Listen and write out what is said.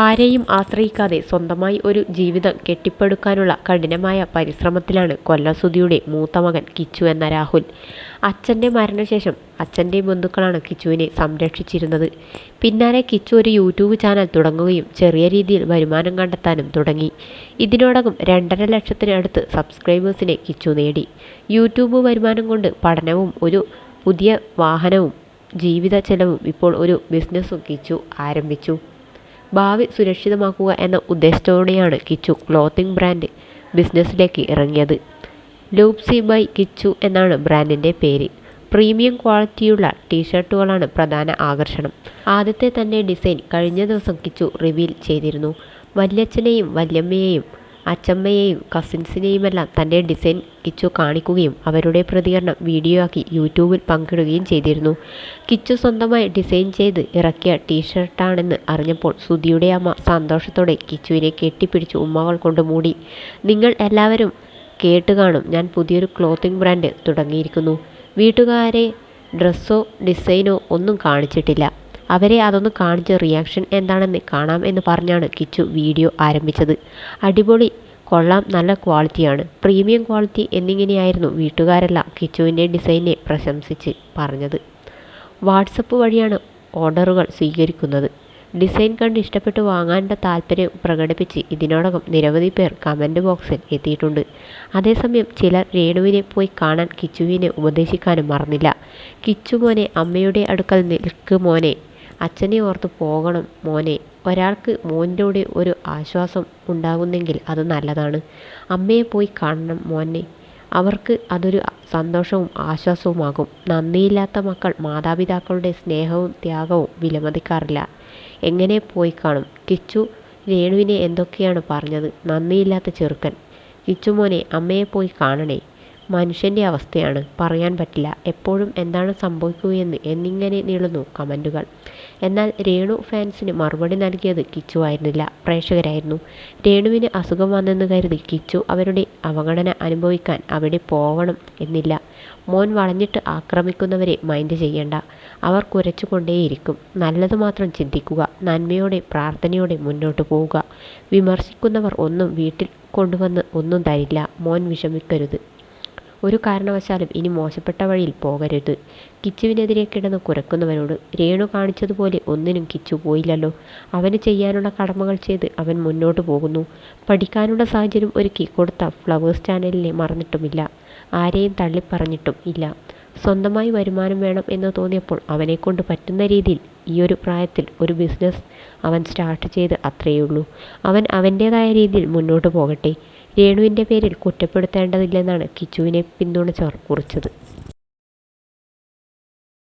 ആരെയും ആശ്രയിക്കാതെ സ്വന്തമായി ഒരു ജീവിതം കെട്ടിപ്പടുക്കാനുള്ള കഠിനമായ പരിശ്രമത്തിലാണ് കൊല്ലസുധിയുടെ മൂത്ത മകൻ കിച്ചു എന്ന രാഹുൽ. അച്ഛൻ്റെ മരണശേഷം അച്ഛൻ്റെ ബന്ധുക്കളാണ് കിച്ചുവിനെ സംരക്ഷിച്ചിരുന്നത്. പിന്നാലെ കിച്ചു ഒരു യൂട്യൂബ് ചാനൽ തുടങ്ങുകയും ചെറിയ രീതിയിൽ വരുമാനം കണ്ടെത്താനും തുടങ്ങി. ഇതിനോടകം 2.5 ലക്ഷത്തിനടുത്ത് സബ്സ്ക്രൈബേഴ്സിനെ കിച്ചു നേടി. യൂട്യൂബ് വരുമാനം കൊണ്ട് പഠനവും ഒരു പുതിയ വാഹനവും ജീവിത ചെലവും ഇപ്പോൾ ഒരു ബിസിനസ്സും കിച്ചു ആരംഭിച്ചു. ഭാവി സുരക്ഷിതമാക്കുക എന്ന ഉദ്ദേശത്തോടെയാണ് കിച്ചു ക്ലോത്തിംഗ് ബ്രാൻഡ് ബിസിനസ്സിലേക്ക് ഇറങ്ങിയത്. ലൂപ്സി ബൈ കിച്ചു എന്നാണ് ബ്രാൻഡിൻ്റെ പേര്. പ്രീമിയം ക്വാളിറ്റിയുള്ള ടീഷർട്ടുകളാണ് പ്രധാന ആകർഷണം. ആദ്യത്തെ തന്നെ ഡിസൈൻ കഴിഞ്ഞ ദിവസം കിച്ചു റിവീൽ ചെയ്തിരുന്നു. വല്യച്ഛനെയും വല്യമ്മയെയും അച്ചമ്മയെയും കസിൻസിനെയുമെല്ലാം തൻ്റെ ഡിസൈൻ കിച്ചു കാണിക്കുകയും അവരുടെ പ്രതികരണം വീഡിയോ ആക്കി യൂട്യൂബിൽ പങ്കിടുകയും ചെയ്തിരുന്നു. കിച്ചു സ്വന്തമായി ഡിസൈൻ ചെയ്ത് ഇറക്കിയ ടീഷർട്ടാണെന്ന് അറിഞ്ഞപ്പോൾ സുധിയുടെ അമ്മ സന്തോഷത്തോടെ കിച്ചുവിനെ കെട്ടിപ്പിടിച്ച് ഉമ്മകൾ കൊണ്ട് മൂടി. നിങ്ങൾ എല്ലാവരും കേട്ട് കാണും, ഞാൻ പുതിയൊരു ക്ലോത്തിംഗ് ബ്രാൻഡ് തുടങ്ങിയിരിക്കുന്നു. വീട്ടുകാരെ ഡ്രസ്സോ ഡിസൈനോ ഒന്നും കാണിച്ചിട്ടില്ല. അവരെ അതൊന്ന് കാണിച്ച് റിയാക്ഷൻ എന്താണെന്ന് കാണാം എന്ന് പറഞ്ഞാണ് കിച്ചു വീഡിയോ ആരംഭിച്ചത്. അടിപൊളി, കൊള്ളാം, നല്ല ക്വാളിറ്റിയാണ്, പ്രീമിയം ക്വാളിറ്റി എന്നിങ്ങനെയായിരുന്നു വീട്ടുകാരെല്ലാം കിച്ചുവിൻ്റെ ഡിസൈനെ പ്രശംസിച്ച് പറഞ്ഞത്. വാട്സപ്പ് വഴിയാണ് ഓർഡറുകൾ സ്വീകരിക്കുന്നത്. ഡിസൈൻ കണ്ട് ഇഷ്ടപ്പെട്ട് വാങ്ങാനുള്ള താല്പര്യം പ്രകടിപ്പിച്ച് ഇതിനോടകം നിരവധി പേർ കമൻറ്റ് ബോക്സിൽ എത്തിയിട്ടുണ്ട്. അതേസമയം ചിലർ രേണുവിനെ പോയി കാണാൻ കിച്ചുവിനെ ഉപദേശിക്കാനും മറന്നില്ല. കിച്ചു മോനെ, അമ്മയുടെ അടുക്കൽ നിൽക്ക് മോനെ, അച്ഛനെ ഓർത്ത് പോകണം മോനെ. ഒരാൾക്ക് മോൻ്റെ കൂടെ ഒരു ആശ്വാസം ഉണ്ടാകുന്നെങ്കിൽ അത് നല്ലതാണ്. അമ്മയെ പോയി കാണണം മോനെ, അവർക്ക് അതൊരു സന്തോഷവും ആശ്വാസവുമാകും. നന്ദിയില്ലാത്ത മക്കൾ മാതാപിതാക്കളുടെ സ്നേഹവും ത്യാഗവും വിലമതിക്കാറില്ല. എങ്ങനെ പോയി കാണും? കിച്ചു രേണുവിനെ എന്തൊക്കെയാണ് പറഞ്ഞത്? നന്ദിയില്ലാത്ത ചെറുക്കൻ. കിച്ചു മോനെ, അമ്മയെ പോയി കാണണേ. മനുഷ്യൻ്റെ അവസ്ഥയാണ്, പറയാൻ പറ്റില്ല എപ്പോഴും എന്താണ് സംഭവിക്കുകയെന്ന് എന്നിങ്ങനെ നീളുന്നു കമൻറ്റുകൾ. എന്നാൽ രേണു ഫാൻസിന് മറുപടി നൽകിയത് കിച്ചു ആയിരുന്നില്ല, പ്രേക്ഷകരായിരുന്നു. രേണുവിന് അസുഖം വന്നെന്ന് കരുതി കിച്ചു അവരുടെ അവഗണന അനുഭവിക്കാൻ അവിടെ പോകണം എന്നില്ല. മോൻ വളഞ്ഞിട്ട് ആക്രമിക്കുന്നവരെ മൈൻഡ് ചെയ്യണ്ട, അവർ കുരച്ചുകൊണ്ടേയിരിക്കും. നല്ലത് മാത്രം ചിന്തിക്കുക, നന്മയോടെ പ്രാർത്ഥനയോടെ മുന്നോട്ട് പോവുക. വിമർശിക്കുന്നവർ ഒന്നും വീട്ടിൽ കൊണ്ടുവന്ന് ഒന്നും തരില്ല. മോൻ വിഷമിക്കരുത്. ഒരു കാരണവശാലും ഇനി മോശപ്പെട്ട വഴിയിൽ പോകരുത്. കിച്ചുവിനെതിരെ കിടന്ന് കുരക്കുന്നവരോട് രേണു കാണിച്ചതുപോലെ ഒന്നിനും കിച്ചു പോയില്ലല്ലോ. അവന് ചെയ്യാനുള്ള കടമകൾ ചെയ്ത് അവൻ മുന്നോട്ട് പോകുന്നു. പഠിക്കാനുള്ള സാഹചര്യം ഒരുക്കി കൊടുത്ത ഫ്ലവേഴ്സ് ചാനലിനെ മറന്നിട്ടുമില്ല, ആരെയും തള്ളിപ്പറഞ്ഞിട്ടും ഇല്ല. സ്വന്തമായി വരുമാനം വേണം എന്ന് തോന്നിയപ്പോൾ അവനെക്കൊണ്ട് പറ്റുന്ന രീതിയിൽ ഈയൊരു പ്രായത്തിൽ ഒരു ബിസിനസ് അവൻ സ്റ്റാർട്ട് ചെയ്ത് അത്രയുള്ളൂ. അവൻ അവൻ്റേതായ രീതിയിൽ മുന്നോട്ട് പോകട്ടെ. രേണുവിൻ്റെ പേരിൽ കുറ്റപ്പെടുത്തേണ്ടതില്ലെന്നാണ് കിച്ചുവിനെ പിന്തുണച്ചവർ കുറിച്ചത്.